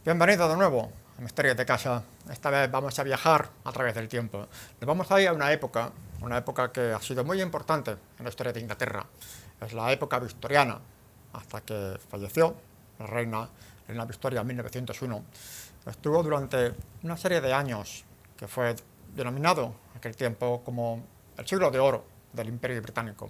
Bienvenido de nuevo a Misterios de Casa. Esta vez vamos a viajar a través del tiempo. Nos vamos a ir a una época que ha sido muy importante en la historia de Inglaterra. Es la época victoriana, hasta que falleció la reina Victoria en 1901. Estuvo durante una serie de años que fue denominado en aquel tiempo como el siglo de oro del Imperio Británico.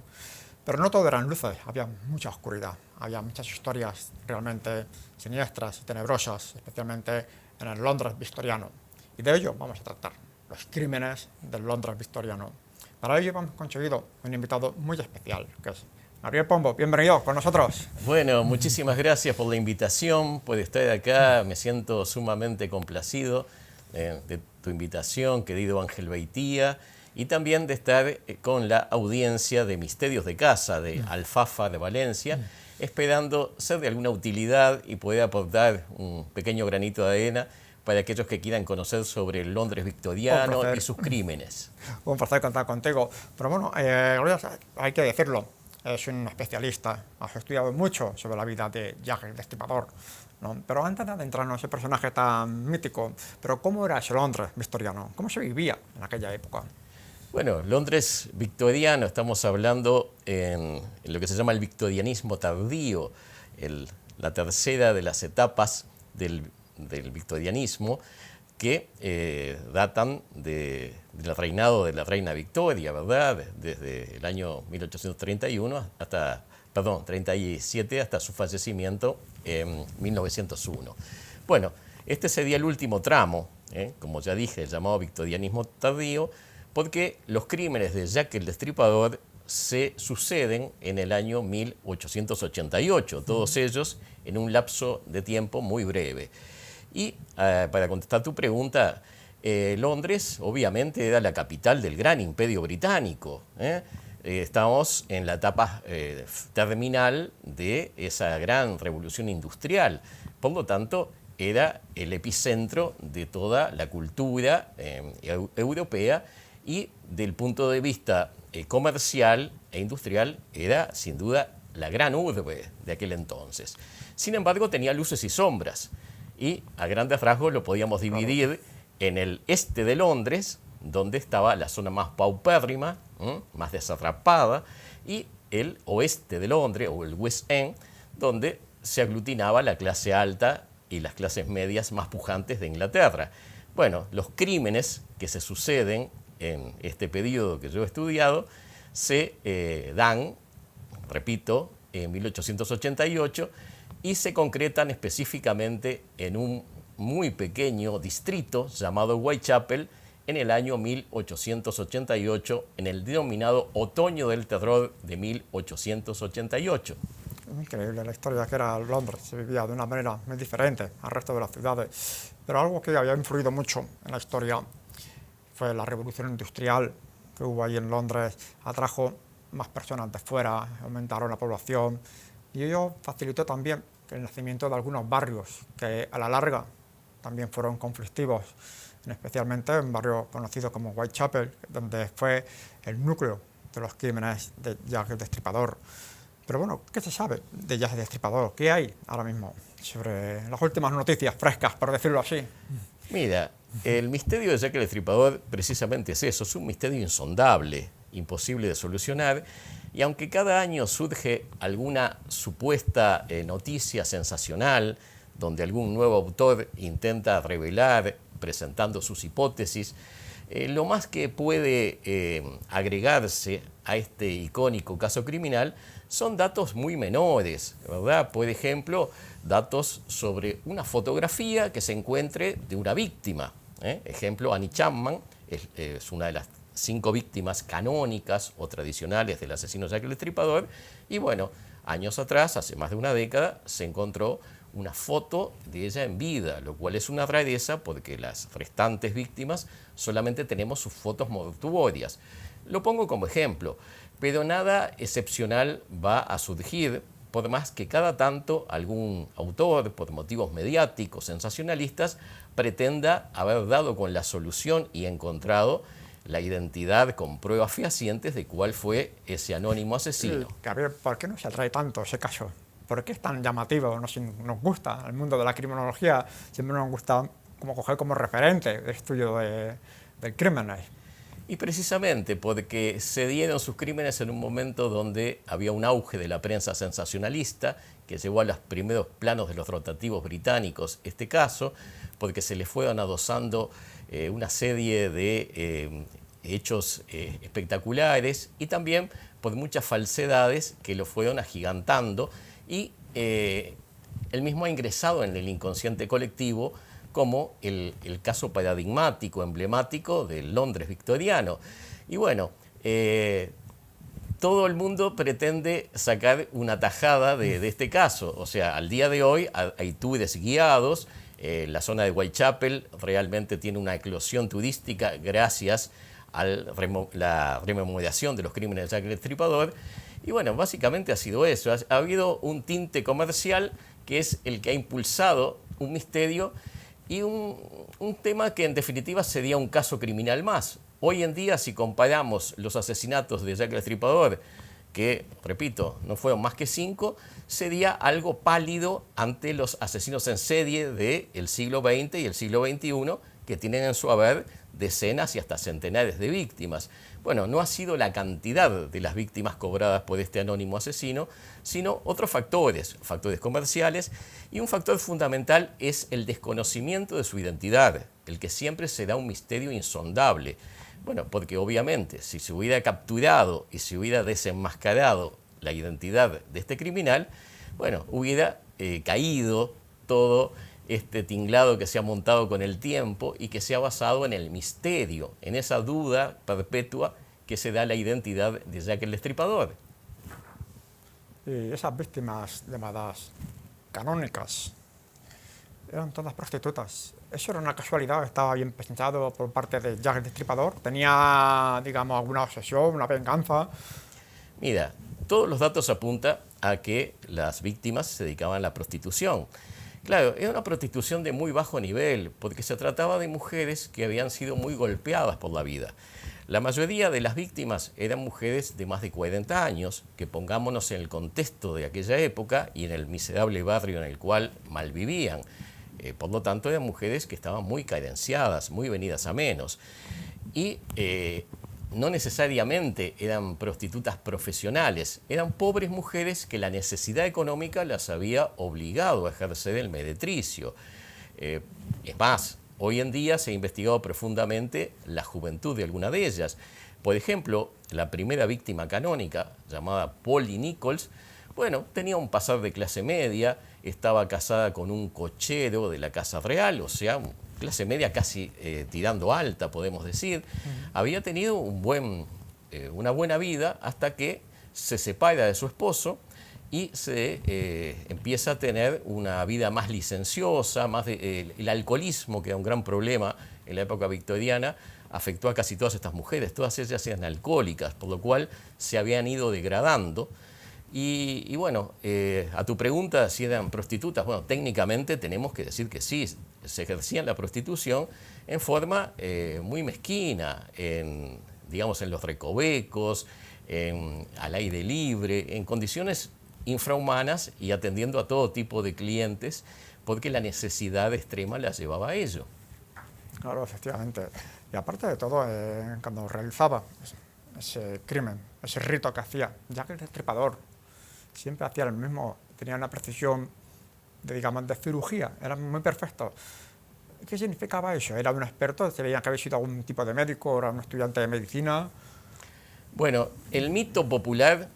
Pero no todo eran luces, había mucha oscuridad, había muchas historias realmente siniestras y tenebrosas, especialmente en el Londres victoriano. Y de ello vamos a tratar, los crímenes del Londres victoriano. Para ello hemos conseguido un invitado muy especial, que es Gabriel Pombo. Bienvenido con nosotros. Bueno, muchísimas gracias por la invitación, por estar acá. Me siento sumamente complacido de tu invitación, querido Ángel Beitía, y también de estar con la audiencia de Misterios de Casa, de Alfafa de Valencia, esperando ser de alguna utilidad y poder aportar un pequeño granito de arena para aquellos que quieran conocer sobre el Londres victoriano y sus crímenes. Un placer contar contigo. Pero bueno, hay que decirlo, es un especialista, has estudiado mucho sobre la vida de Jack el Destripador, ¿no? Pero antes de adentrarnos en ese personaje tan mítico, pero ¿cómo era ese Londres victoriano? ¿Cómo se vivía en aquella época? Bueno, Londres victoriano, estamos hablando en lo que se llama el victorianismo tardío, la tercera de las etapas del victorianismo, que datan del reinado de la reina Victoria, ¿verdad? Desde el año 1831 hasta, 37 hasta su fallecimiento en 1901. Bueno, este sería el último tramo, como ya dije, llamado victorianismo tardío, porque los crímenes de Jack el Destripador se suceden en el año 1888, todos ellos en un lapso de tiempo muy breve. Y para contestar tu pregunta, Londres obviamente era la capital del gran imperio británico. Estamos en la etapa terminal de esa gran revolución industrial. Por lo tanto, era el epicentro de toda la cultura europea y del punto de vista comercial e industrial era sin duda la gran urbe de aquel entonces. Sin embargo, tenía luces y sombras. Y a grandes rasgos lo podíamos dividir en el este de Londres, donde estaba la zona más paupérrima, más desatrapada, y el oeste de Londres, o el West End, donde se aglutinaba la clase alta y las clases medias más pujantes de Inglaterra. Bueno, los crímenes que se suceden en este periodo que yo he estudiado se dan, repito, en 1888, y se concretan específicamente en un muy pequeño distrito llamado Whitechapel en el año 1888, en el denominado Otoño del Terror de 1888. Increíble la historia que era Londres, se vivía de una manera muy diferente al resto de las ciudades. Pero algo que había influido mucho en la historia fue la revolución industrial que hubo ahí en Londres, atrajo más personas de fuera, aumentaron la población, y ello facilitó también el nacimiento de algunos barrios que a la larga también fueron conflictivos, especialmente en barrios conocidos como Whitechapel, donde fue el núcleo de los crímenes de Jack el Destripador. Pero bueno, ¿qué se sabe de Jack el Destripador? ¿Qué hay ahora mismo sobre las últimas noticias frescas, por decirlo así? Mira, el misterio de Jack el Destripador precisamente es eso, es un misterio insondable, imposible de solucionar, y aunque cada año surge alguna supuesta noticia sensacional, donde algún nuevo autor intenta revelar, presentando sus hipótesis, lo más que puede agregarse a este icónico caso criminal son datos muy menores, ¿verdad? Por ejemplo, datos sobre una fotografía que se encuentre de una víctima. Ejemplo, Annie Chapman es una de las 5 víctimas canónicas o tradicionales del asesino Jack el Destripador. Y bueno, años atrás, hace más de una década, se encontró una foto de ella en vida, lo cual es una rareza porque las restantes víctimas solamente tenemos sus fotos mortuorias. Lo pongo como ejemplo, pero nada excepcional va a surgir, por más que cada tanto algún autor, por motivos mediáticos, sensacionalistas, pretenda haber dado con la solución y encontrado la identidad con pruebas fehacientes de cuál fue ese anónimo asesino. Sí, Gabriel, ¿por qué no se atrae tanto ese caso? ¿Por qué es tan llamativo? Nos gusta el mundo de la criminología, siempre nos gusta como coger como referente el estudio del crimen. Y precisamente porque se dieron sus crímenes en un momento donde había un auge de la prensa sensacionalista que llevó a los primeros planos de los rotativos británicos este caso, porque se le fueron adosando una serie de hechos espectaculares y también por muchas falsedades que lo fueron agigantando y él mismo ha ingresado en el inconsciente colectivo como el caso paradigmático, emblemático del Londres victoriano. Y bueno, todo el mundo pretende sacar una tajada de este caso. O sea, al día de hoy hay tours guiados. La zona de Whitechapel realmente tiene una eclosión turística gracias a la rememoración de los crímenes de Jack el Destripador. Y bueno, básicamente ha sido eso. Ha habido un tinte comercial que es el que ha impulsado un misterio y un tema que en definitiva sería un caso criminal más. Hoy en día, si comparamos los asesinatos de Jack el Destripador, que, repito, no fueron más que 5, sería algo pálido ante los asesinos en serie del siglo XX y el siglo XXI, que tienen en su haber decenas y hasta centenares de víctimas. Bueno, no ha sido la cantidad de las víctimas cobradas por este anónimo asesino, sino otros factores comerciales, y un factor fundamental es el desconocimiento de su identidad, el que siempre será un misterio insondable. Bueno, porque obviamente si se hubiera capturado y se hubiera desenmascarado la identidad de este criminal, bueno, hubiera caído todo este tinglado que se ha montado con el tiempo y que se ha basado en el misterio, en esa duda perpetua que se da la identidad de Jack el Destripador. Y esas víctimas llamadas canónicas eran todas prostitutas. ¿Eso era una casualidad? ¿Estaba bien pensado por parte de Jack el Destripador? ¿Tenía, digamos, alguna obsesión, una venganza? Mira, todos los datos apuntan a que las víctimas se dedicaban a la prostitución. Claro, era una prostitución de muy bajo nivel, porque se trataba de mujeres que habían sido muy golpeadas por la vida. La mayoría de las víctimas eran mujeres de más de 40 años, que pongámonos en el contexto de aquella época y en el miserable barrio en el cual malvivían. Por lo tanto, eran mujeres que estaban muy carenciadas, muy venidas a menos. Y no necesariamente eran prostitutas profesionales, eran pobres mujeres que la necesidad económica las había obligado a ejercer el meretricio. Es más, hoy en día se ha investigado profundamente la juventud de alguna de ellas. Por ejemplo, la primera víctima canónica, llamada Polly Nichols, bueno, tenía un pasar de clase media, estaba casada con un cochero de la Casa Real, o sea, clase media casi tirando alta, podemos decir. Había tenido una buena vida hasta que se separa de su esposo y se empieza a tener una vida más licenciosa, el alcoholismo, que era un gran problema en la época victoriana, afectó a casi todas estas mujeres. Todas ellas eran alcohólicas, por lo cual se habían ido degradando. Y bueno, a tu pregunta si eran prostitutas, bueno, técnicamente tenemos que decir que sí, se ejercían la prostitución en forma muy mezquina, digamos en los recovecos, al aire libre, en condiciones infrahumanas y atendiendo a todo tipo de clientes, porque la necesidad extrema las llevaba a ello. Claro, efectivamente. Y aparte de todo, cuando realizaba ese crimen, ese rito que hacía Jack el Destripador, siempre hacía lo mismo, tenía una precisión de cirugía, era muy perfecto. ¿Qué significaba eso? ¿Era un experto? ¿Se veía que había sido algún tipo de médico? ¿Era un estudiante de medicina? Bueno, el mito popular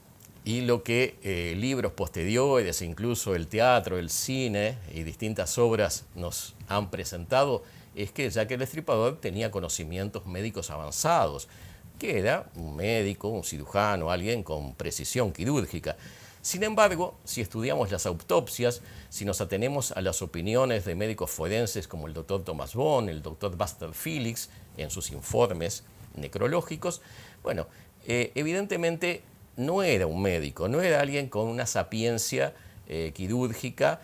y lo que libros posteriores, incluso el teatro, el cine y distintas obras nos han presentado, es que Jack el Destripador tenía conocimientos médicos avanzados, que era un médico, un cirujano, alguien con precisión quirúrgica. Sin embargo, si estudiamos las autopsias, si nos atenemos a las opiniones de médicos forenses como el doctor Thomas Bond, el doctor Buster Phillips, en sus informes necrológicos, bueno, evidentemente no era un médico, no era alguien con una sapiencia quirúrgica,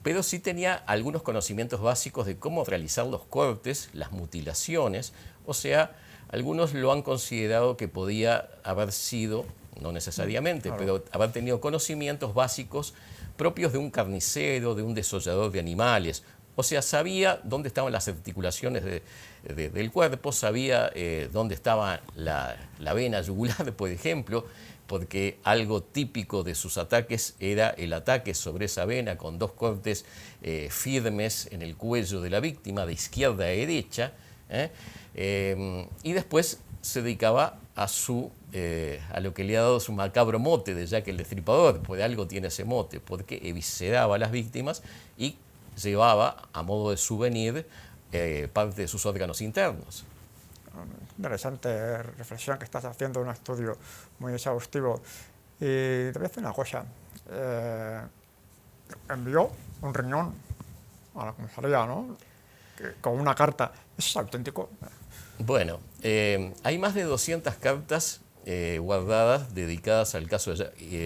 pero sí tenía algunos conocimientos básicos de cómo realizar los cortes, las mutilaciones, o sea, algunos lo han considerado que podía haber sido, no necesariamente, claro, pero haber tenido conocimientos básicos propios de un carnicero, de un desollador de animales. O sea, sabía dónde estaban las articulaciones del cuerpo, sabía dónde estaba la vena yugular, por ejemplo, porque algo típico de sus ataques era el ataque sobre esa vena con 2 cortes firmes en el cuello de la víctima, de izquierda a derecha, y después se dedicaba a lo que le ha dado su macabro mote de Jack el Destripador, pues algo tiene ese mote, porque evisceraba a las víctimas y llevaba a modo de souvenir parte de sus órganos internos. Interesante reflexión que estás haciendo, un estudio muy exhaustivo. Y te voy a decir una cosa. Envió un riñón a la comisaría, ¿no? Con una carta. ¿Eso es auténtico? Bueno, hay más de 200 cartas guardadas dedicadas al caso,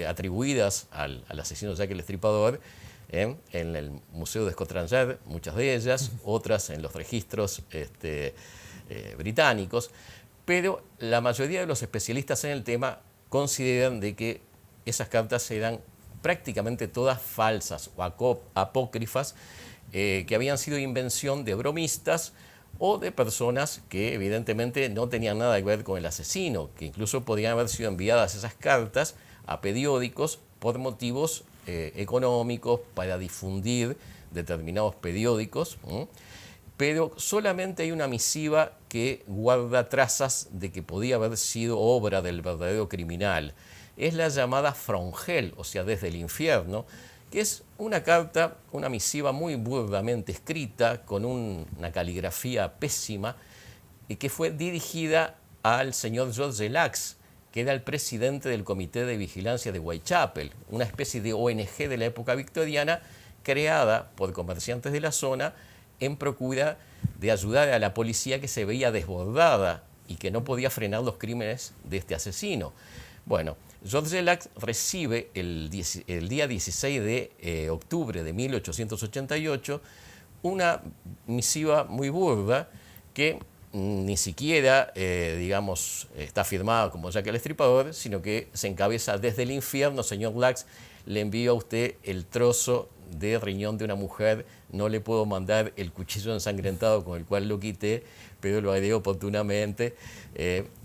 atribuidas al asesino Jack el Destripador, en el Museo de Scotland Yard, muchas de ellas, otras en los registros británicos, pero la mayoría de los especialistas en el tema consideran de que esas cartas eran prácticamente todas falsas o apócrifas, que habían sido invención de bromistas o de personas que evidentemente no tenían nada que ver con el asesino, que incluso podrían haber sido enviadas esas cartas a periódicos por motivos económicos, para difundir determinados periódicos, pero solamente hay una misiva que guarda trazas de que podía haber sido obra del verdadero criminal. Es la llamada From Hell, o sea, desde el infierno, que es una carta, una misiva muy burdamente escrita, con una caligrafía pésima, y que fue dirigida al señor George Lax, que era el presidente del Comité de Vigilancia de Whitechapel, una especie de ONG de la época victoriana creada por comerciantes de la zona en procura de ayudar a la policía, que se veía desbordada y que no podía frenar los crímenes de este asesino. Bueno, George Lax recibe el día 16 de octubre de 1888 una misiva muy burda que ni siquiera, digamos, está firmada como Jack el Destripador, sino que se encabeza: desde el infierno, señor Lax, le envío a usted el trozo de riñón de una mujer, no le puedo mandar el cuchillo ensangrentado con el cual lo quité, pero lo haré oportunamente,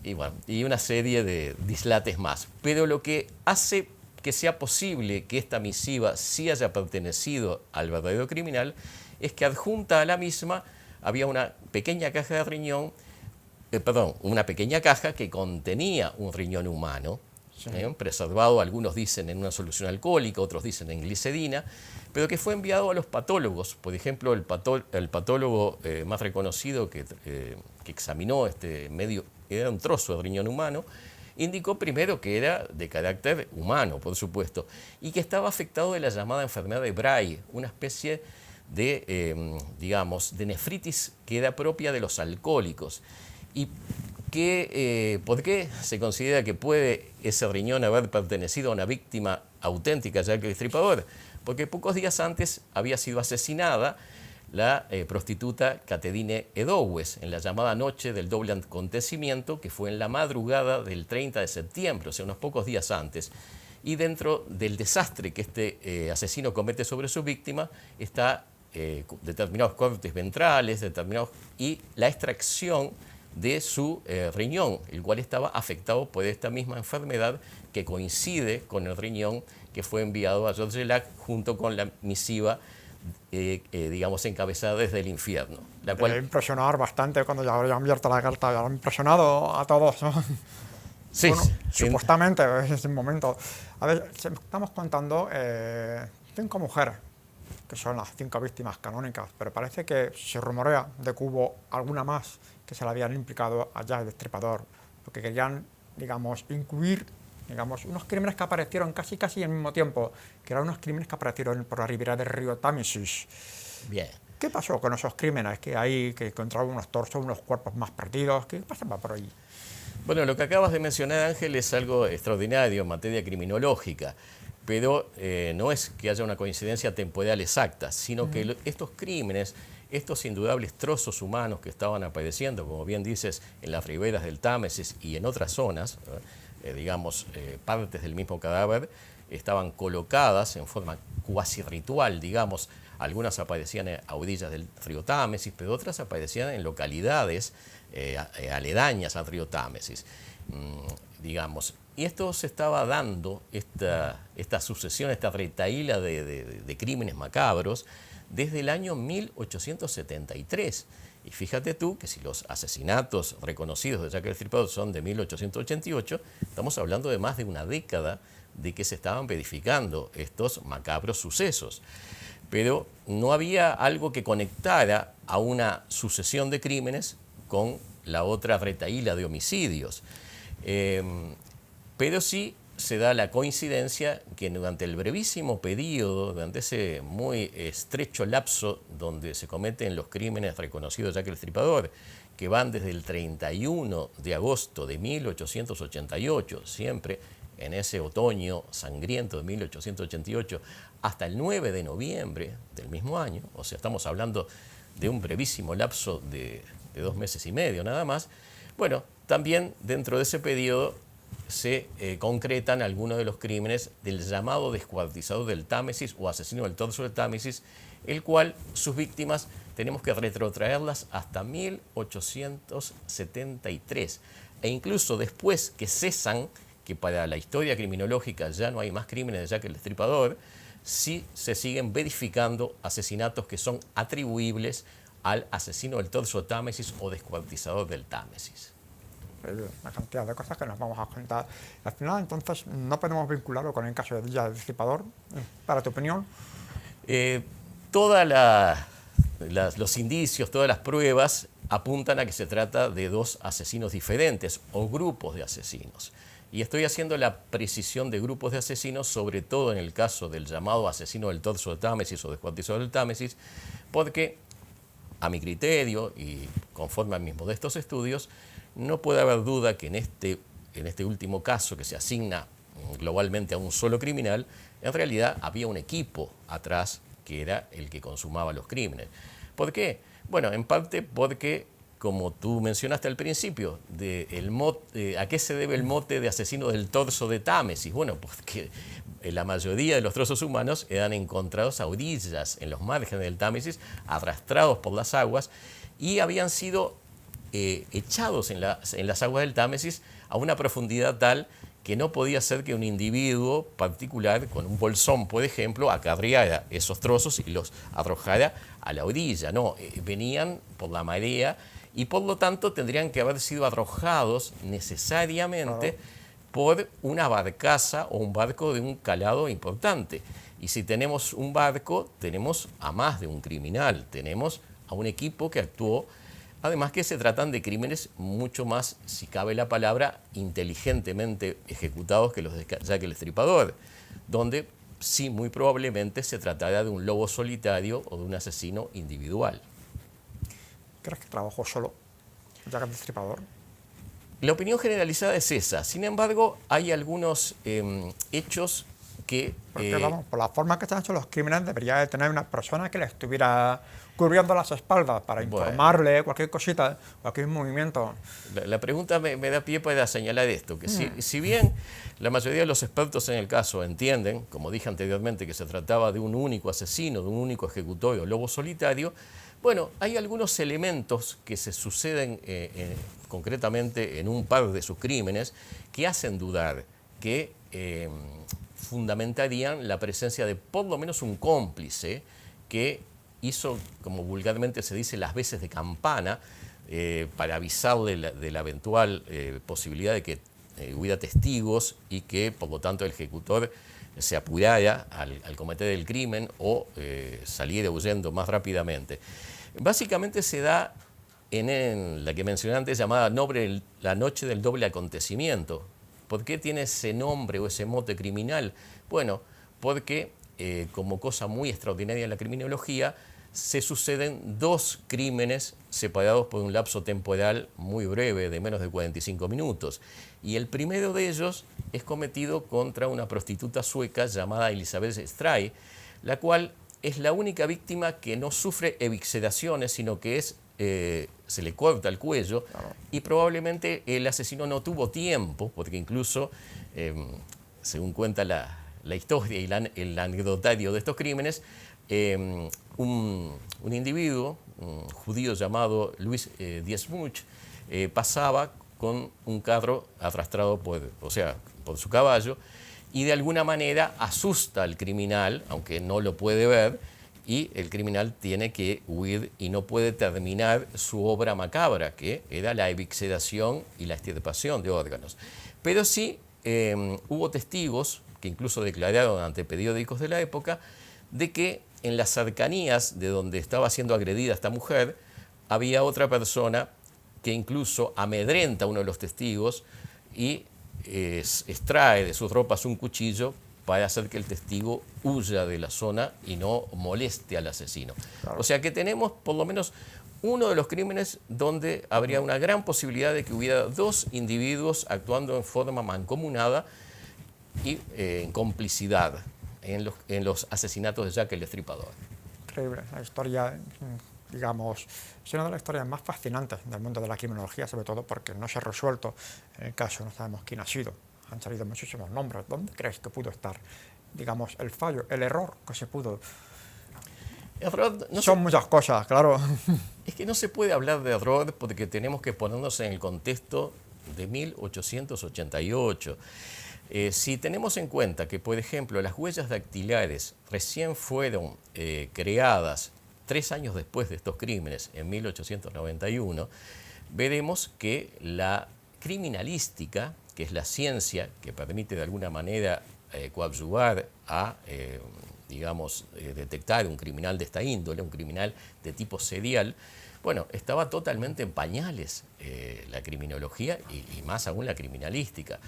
y bueno, y una serie de dislates más. Pero lo que hace que sea posible que esta misiva sí haya pertenecido al verdadero criminal es que adjunta a la misma había una pequeña caja de riñón, una pequeña caja que contenía un riñón humano, sí, preservado, algunos dicen en una solución alcohólica, otros dicen en glicerina, pero que fue enviado a los patólogos. Por ejemplo, el patólogo más reconocido que examinó este medio, era un trozo de riñón humano, indicó primero que era de carácter humano, por supuesto, y que estaba afectado de la llamada enfermedad de Bray, una especie de, digamos, de nefritis que era propia de los alcohólicos. Y que, ¿por qué se considera que puede ese riñón haber pertenecido a una víctima auténtica de Jack el Destripador? Porque pocos días antes había sido asesinada la prostituta Catherine Edowes en la llamada noche del doble acontecimiento, que fue en la madrugada del 30 de septiembre, o sea, unos pocos días antes. Y dentro del desastre que este asesino comete sobre su víctima está determinados cortes ventrales, y la extracción de su riñón, el cual estaba afectado por esta misma enfermedad que coincide con el riñón que fue enviado a George Lax junto con la misiva, digamos, encabezada desde el infierno. La cual impresionar bastante cuando ya habían abierto la carta, ya han impresionado a todos, ¿no? Sí, bueno, supuestamente, en ese momento. A ver, estamos contando 5 mujeres, que son las 5 víctimas canónicas, pero parece que se rumorea de que hubo alguna más que se le habían implicado a Jack el Destripador, porque querían, digamos, incluir, digamos, unos crímenes que aparecieron casi al mismo tiempo, que eran unos crímenes que aparecieron por la ribera del río Támesis. Bien. ¿Qué pasó con esos crímenes? Que ahí que encontraron unos torsos, unos cuerpos más perdidos, ¿qué pasaba por ahí? Bueno, lo que acabas de mencionar, Ángel, es algo extraordinario en materia criminológica, pero no es que haya una coincidencia temporal exacta, sino que estos crímenes, estos indudables trozos humanos que estaban apareciendo, como bien dices, en las riberas del Támesis y en otras zonas, digamos, partes del mismo cadáver, estaban colocadas en forma cuasi ritual, digamos. Algunas aparecían a orillas del río Támesis, pero otras aparecían en localidades aledañas al río Támesis, digamos. Y esto se estaba dando, esta sucesión, esta retahíla de crímenes macabros, desde el año 1873. Y fíjate tú que si los asesinatos reconocidos de Jack el Destripador son de 1888, estamos hablando de más de una década de que se estaban verificando estos macabros sucesos. Pero no había algo que conectara a una sucesión de crímenes con la otra retahíla de homicidios. Pero sí se da la coincidencia que durante el brevísimo periodo, durante ese muy estrecho lapso donde se cometen los crímenes reconocidos de Jack el Destripador, que van desde el 31 de agosto de 1888, siempre en ese otoño sangriento de 1888, hasta el 9 de noviembre del mismo año, o sea, estamos hablando de un brevísimo lapso de 2 meses y medio nada más. Bueno, también dentro de ese periodo se concretan algunos de los crímenes del llamado descuartizador del Támesis o asesino del torso del Támesis, el cual sus víctimas tenemos que retrotraerlas hasta 1873. E incluso después que cesan, que para la historia criminológica ya no hay más crímenes de Jack el Destripador, sí se siguen verificando asesinatos que son atribuibles al asesino del torso del Támesis o descuartizador del Támesis. Una cantidad de cosas que nos vamos a contar. Al final, entonces, no podemos vincularlo con el caso de Jack el Destripador, para tu opinión. Todos los indicios, todas las pruebas apuntan a que se trata de dos asesinos diferentes o grupos de asesinos. Y estoy haciendo la precisión de grupos de asesinos, sobre todo en el caso del llamado asesino del torso del Támesis o descuartizador del Támesis, porque a mi criterio y conforme a mis modestos estudios, no puede haber duda que en este último caso que se asigna globalmente a un solo criminal, en realidad había un equipo atrás que era el que consumaba los crímenes. ¿Por qué? Bueno, en parte porque, como tú mencionaste al principio, ¿a qué se debe el mote de asesino del torso de Támesis? Bueno, porque la mayoría de los trozos humanos eran encontrados a orillas, en los márgenes del Támesis, arrastrados por las aguas, y habían sido echados en las aguas del Támesis a una profundidad tal que no podía ser que un individuo particular, con un bolsón, por ejemplo, acarreara esos trozos y los arrojara a la orilla. No, venían por la marea y por lo tanto tendrían que haber sido arrojados necesariamente por una barcaza o un barco de un calado importante. Y si tenemos un barco, tenemos a más de un criminal, tenemos a un equipo que actuó. Además que se tratan de crímenes mucho más, si cabe la palabra, inteligentemente ejecutados que los de Jack el Destripador, donde sí, muy probablemente se tratará de un lobo solitario o de un asesino individual. ¿Crees que trabajó solo Jack el Destripador? La opinión generalizada es esa. Sin embargo, hay algunos hechos que... Porque, vamos, por la forma que están hechos los crímenes, debería de tener una persona que le estuviera cubriendo las espaldas para informarle cualquier cosita, cualquier movimiento. La pregunta me da pie para señalar esto, que si bien la mayoría de los expertos en el caso entienden, como dije anteriormente, que se trataba de un único asesino, de un único ejecutor o lobo solitario, bueno, hay algunos elementos que se suceden concretamente en un par de sus crímenes que hacen dudar, que fundamentarían la presencia de por lo menos un cómplice que hizo, como vulgarmente se dice, las veces de campana para avisarle de la eventual posibilidad de que hubiera testigos y que, por lo tanto, el ejecutor se apurara al cometer el crimen o saliera huyendo más rápidamente. Básicamente se da en la que mencioné antes, llamada la noche del doble acontecimiento. ¿Por qué tiene ese nombre o ese mote criminal? Bueno, porque como cosa muy extraordinaria en la criminología, se suceden dos crímenes separados por un lapso temporal muy breve, de menos de 45 minutos. Y el primero de ellos es cometido contra una prostituta sueca llamada Elisabeth Stray, la cual es la única víctima que no sufre evisceraciones, sino que se le corta el cuello, y probablemente el asesino no tuvo tiempo, porque incluso, según cuenta la la historia y el anecdotario de estos crímenes, un individuo, un judío llamado Luis Diezmuch, pasaba con un carro arrastrado por su caballo, y de alguna manera asusta al criminal, aunque no lo puede ver, y el criminal tiene que huir y no puede terminar su obra macabra, que era la evisceración y la extirpación de órganos. Pero sí hubo testigos que incluso declararon ante periódicos de la época de que en las cercanías de donde estaba siendo agredida esta mujer había otra persona que incluso amedrenta a uno de los testigos y extrae de sus ropas un cuchillo para hacer que el testigo huya de la zona y no moleste al asesino. Claro. O sea que tenemos por lo menos uno de los crímenes donde habría una gran posibilidad de que hubiera dos individuos actuando en forma mancomunada y en complicidad en los asesinatos de Jack el Destripador. Increíble, la historia, digamos, es una de las historias más fascinantes del mundo de la criminología, sobre todo porque no se ha resuelto en el caso, no sabemos quién ha sido. Han salido muchísimos nombres. ¿Dónde crees que pudo estar, digamos, el fallo, el error que se pudo? Son muchas cosas, claro. Es que no se puede hablar de error porque tenemos que ponernos en el contexto de 1888. Si tenemos en cuenta que, por ejemplo, las huellas dactilares recién fueron creadas 3 años después de estos crímenes, en 1891, veremos que la criminalística, que es la ciencia que permite de alguna manera coadyuvar a, detectar un criminal de esta índole, un criminal de tipo serial, bueno, estaba totalmente en pañales la criminología y más aún la criminalística.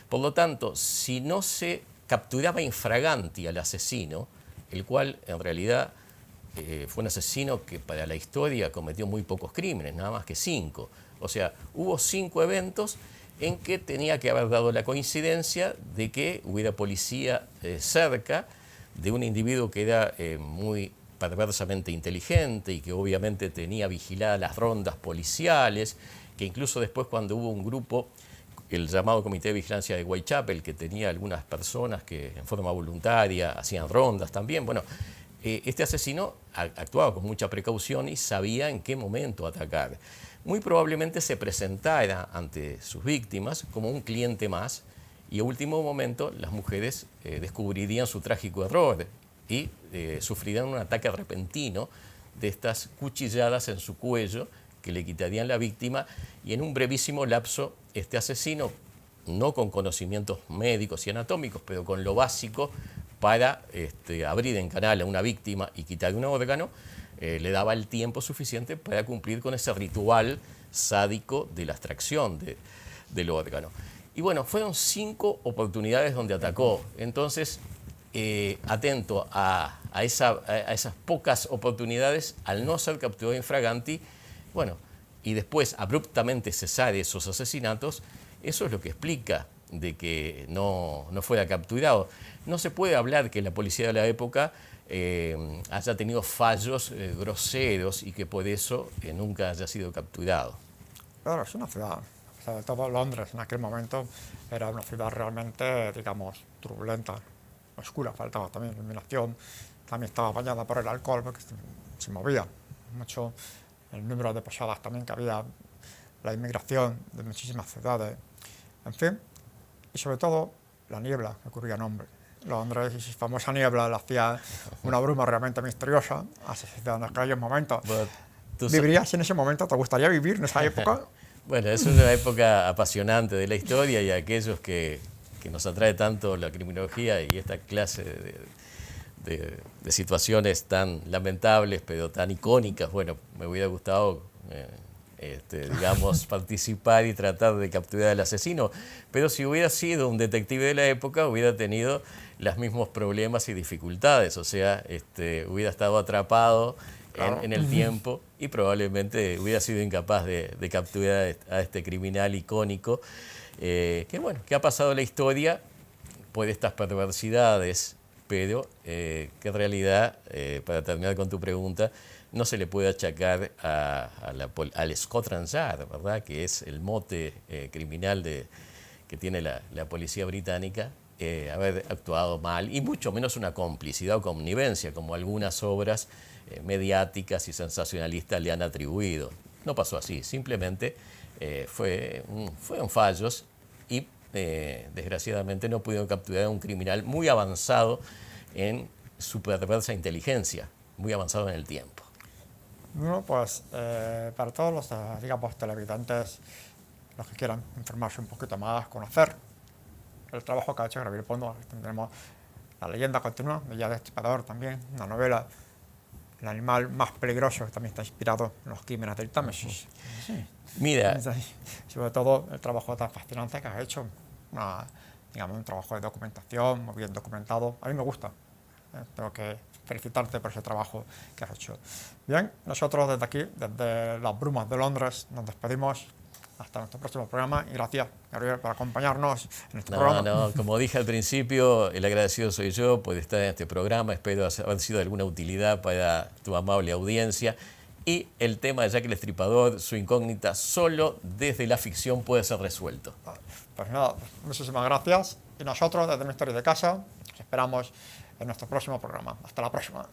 Por lo tanto, si no se capturaba infraganti al asesino, el cual en realidad fue un asesino que para la historia cometió muy pocos crímenes, nada más que 5. O sea, hubo 5 eventos en que tenía que haber dado la coincidencia de que hubiera policía cerca de un individuo que era muy perversamente inteligente y que obviamente tenía vigiladas las rondas policiales, que incluso después cuando hubo un grupo, el llamado Comité de Vigilancia de Whitechapel, que tenía algunas personas que en forma voluntaria hacían rondas también, bueno, este asesino actuaba con mucha precaución y sabía en qué momento atacar. Muy probablemente se presentara ante sus víctimas como un cliente más y a último momento las mujeres descubrirían su trágico error y sufrirían un ataque repentino de estas cuchilladas en su cuello que le quitarían la víctima y en un brevísimo lapso este asesino, no con conocimientos médicos y anatómicos, pero con lo básico para abrir en canal a una víctima y quitarle un órgano, le daba el tiempo suficiente para cumplir con ese ritual sádico de la extracción del órgano. Y bueno, fueron 5 oportunidades donde atacó. Entonces, atento a esas pocas oportunidades, al no ser capturado infraganti, bueno, y después abruptamente cesar esos asesinatos, eso es lo que explica de que no fuera capturado. No se puede hablar que la policía de la época haya tenido fallos groseros y que por eso nunca haya sido capturado. Claro, es una ciudad, sobre todo Londres en aquel momento era una ciudad realmente, digamos, turbulenta, oscura, faltaba también iluminación, también estaba bañada por el alcohol porque se movía mucho el número de posadas también que había, la inmigración de muchísimas ciudades, en fin, y sobre todo la niebla que cubría Londres. Londres y su famosa niebla le hacía una bruma realmente misteriosa, en aquellos momentos. ¿Vivirías en ese momento? ¿Te gustaría vivir en esa época? Bueno, es una época apasionante de la historia y aquellos que nos atrae tanto la criminología y esta clase de situaciones tan lamentables pero tan icónicas, bueno, me hubiera gustado participar y tratar de capturar al asesino, pero si hubiera sido un detective de la época hubiera tenido los mismos problemas y dificultades, o sea, hubiera estado atrapado en el tiempo y probablemente hubiera sido incapaz de capturar a este criminal icónico que ha pasado en la historia por estas perversidades, pero que en realidad, para terminar con tu pregunta, no se le puede achacar al Scotland Yard, ¿verdad?, que es el mote criminal que tiene la policía británica. haber actuado mal, y mucho menos una complicidad o connivencia, como algunas obras mediáticas y sensacionalistas le han atribuido. No pasó así, simplemente fueron fallos y desgraciadamente no pudieron capturar a un criminal muy avanzado en su perversa inteligencia, muy avanzado en el tiempo. Bueno, pues para todos los, digamos, televidentes, los que quieran informarse un poquito más, conocer el trabajo que ha hecho Gabriel Pondo, tendremos La leyenda continúa, de Jack Destripador también, una novela, El animal más peligroso, que también está inspirado en los crímenes del Támesis. Sí. Mira, Sobre todo el trabajo tan fascinante que has hecho, digamos, un trabajo de documentación, muy bien documentado. A mí me gusta. Tengo que felicitarte por ese trabajo que has hecho. Bien, nosotros desde aquí, desde las brumas de Londres, nos despedimos. Hasta nuestro próximo programa y gracias, Gabriel, por acompañarnos en este programa. No, como dije al principio, el agradecido soy yo por estar en este programa. Espero haber sido de alguna utilidad para tu amable audiencia. Y el tema de Jack el Destripador, su incógnita, solo desde la ficción puede ser resuelto. Pues nada, muchísimas gracias. Y nosotros, desde Misterio de Casa, os esperamos en nuestro próximo programa. Hasta la próxima.